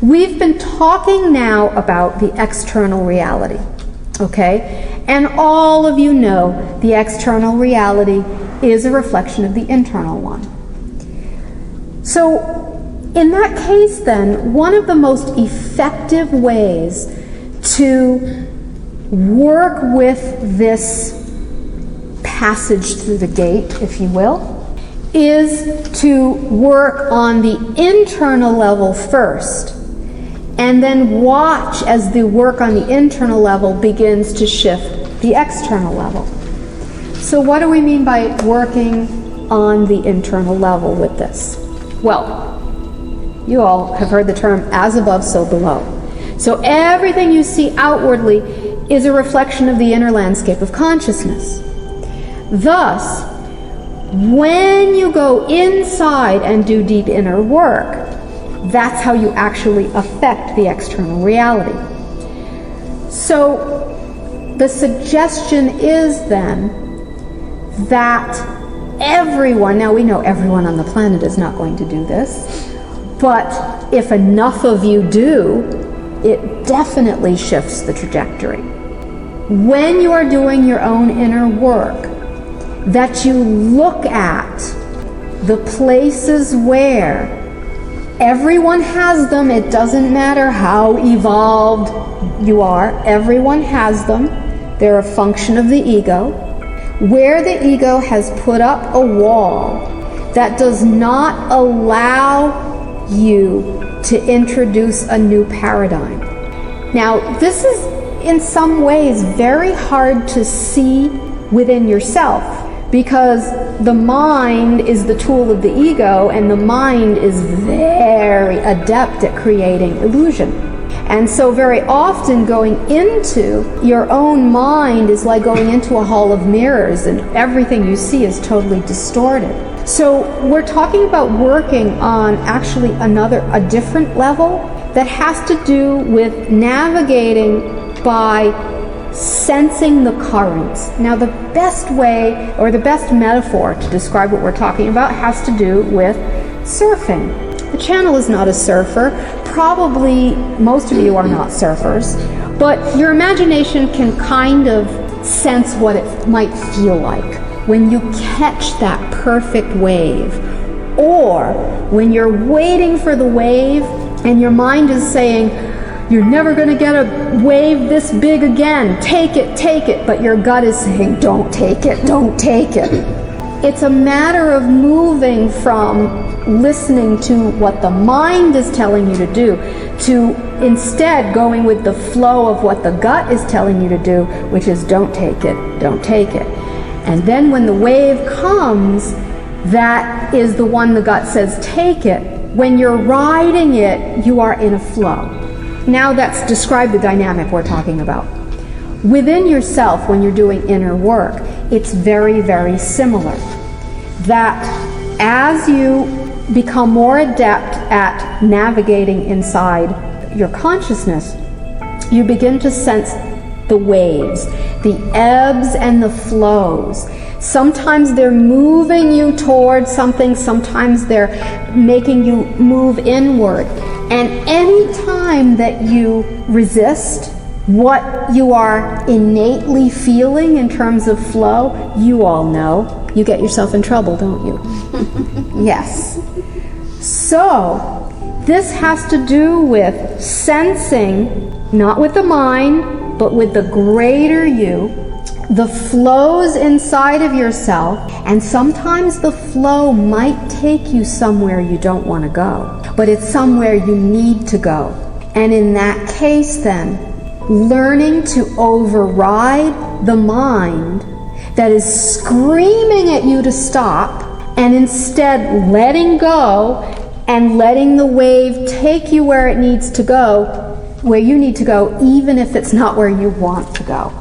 We've been talking now about the external reality, okay? And all of you know the external reality is a reflection of the internal one. So in that case then, one of the most effective ways to work with this passage through the gate, if you will, is to work on the internal level first, and then watch as the work on the internal level begins to shift the external level. So what do we mean by working on the internal level with this? Well, you all have heard the term as above, so below. So everything you see outwardly is a reflection of the inner landscape of consciousness. Thus, when you go inside and do deep inner work, that's how you actually affect the external reality. So the suggestion is then that everyone, now we know everyone on the planet is not going to do this, but if enough of you do, it definitely shifts the trajectory. When you are doing your own inner work, that you look at the places where everyone has them. It doesn't matter how evolved you are, everyone has them. They're a function of the ego. Where the ego has put up a wall that does not allow you to introduce a new paradigm. Now, this is in some ways very hard to see within yourself, because the mind is the tool of the ego, and the mind is very adept at creating illusion. And so very often going into your own mind is like going into a hall of mirrors, and everything you see is totally distorted. So we're talking about working on actually a different level that has to do with navigating by sensing the currents. Now, the best way, or the best metaphor to describe what we're talking about has to do with surfing. The channel is not a surfer. Probably most of you are not surfers, but your imagination can kind of sense what it might feel like when you catch that perfect wave, or when you're waiting for the wave and your mind is saying, you're never going to get a wave this big again. Take it. But your gut is saying, don't take it. It's a matter of moving from listening to what the mind is telling you to do to instead going with the flow of what the gut is telling you to do, which is don't take it. And then when the wave comes, that is the one the gut says take it. When you're riding it, you are in a flow. Now that's describe the dynamic we're talking about. Within yourself, when you're doing inner work, it's very, very similar. That as you become more adept at navigating inside your consciousness, you begin to sense the waves, the ebbs and the flows. Sometimes they're moving you towards something, sometimes they're making you move inward. And any time that you resist what you are innately feeling in terms of flow, you all know, you get yourself in trouble, don't you? Yes. So, this has to do with sensing, not with the mind, but with the greater you, the flows inside of yourself, and sometimes the flow might take you somewhere you don't want to go, but it's somewhere you need to go. And in that case then, learning to override the mind that is screaming at you to stop, and instead letting go and letting the wave take you where it needs to go, where you need to go, even if it's not where you want to go.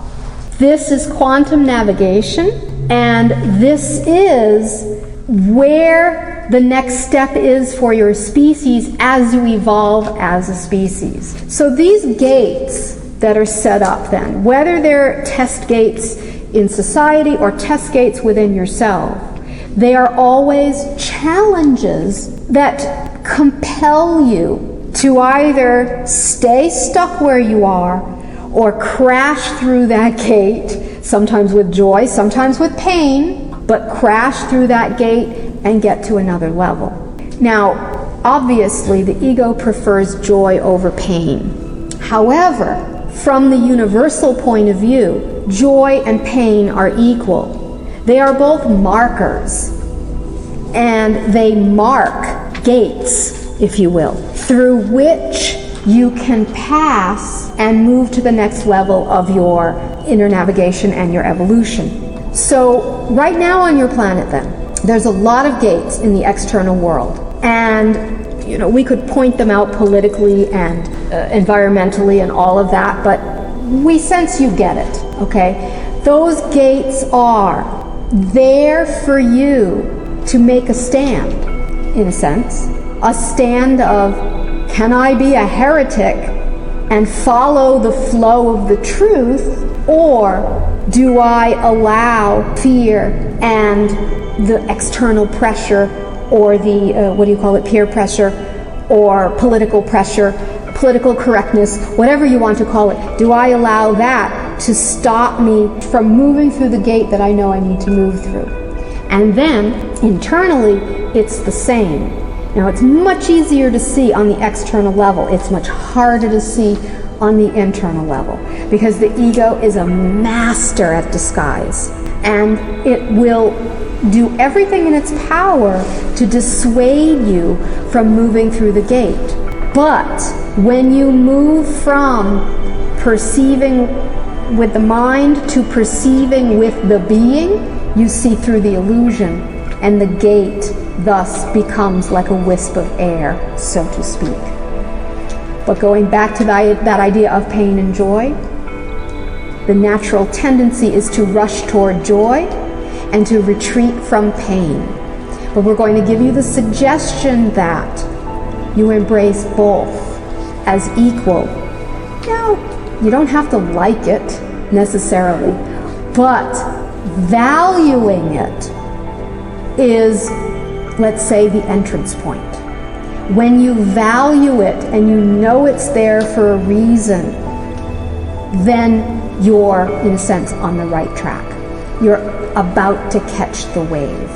This is quantum navigation, and this is where the next step is for your species as you evolve as a species. So these gates that are set up then, whether they're test gates in society or test gates within yourself, they are always challenges that compel you to either stay stuck where you are or crash through that gate, sometimes with joy, sometimes with pain, but crash through that gate and get to another level. Now, obviously, the ego prefers joy over pain. However, from the universal point of view, joy and pain are equal. They are both markers, and they mark gates, if you will, through which you can pass and move to the next level of your inner navigation and your evolution. So right now on your planet then, there's a lot of gates in the external world, and we could point them out politically and environmentally and all of that, but we sense you get it, okay? Those gates are there for you to make a stand, in a sense. A stand of, can I be a heretic and follow the flow of the truth, or do I allow fear and the external pressure, or the, peer pressure, or political pressure, political correctness, whatever you want to call it, do I allow that to stop me from moving through the gate that I know I need to move through? And then, internally, it's the same. Now, it's much easier to see on the external level. It's much harder to see on the internal level, because the ego is a master at disguise, and it will do everything in its power to dissuade you from moving through the gate. But when you move from perceiving with the mind to perceiving with the being, you see through the illusion, and the gate thus becomes like a wisp of air, so to speak. But going back to that idea of pain and joy, the natural tendency is to rush toward joy and to retreat from pain. But we're going to give you the suggestion that you embrace both as equal. Now, you don't have to like it necessarily, but valuing it is, let's say, the entrance point. When you value it and you know it's there for a reason, then you're, in a sense, on the right track. You're about to catch the wave.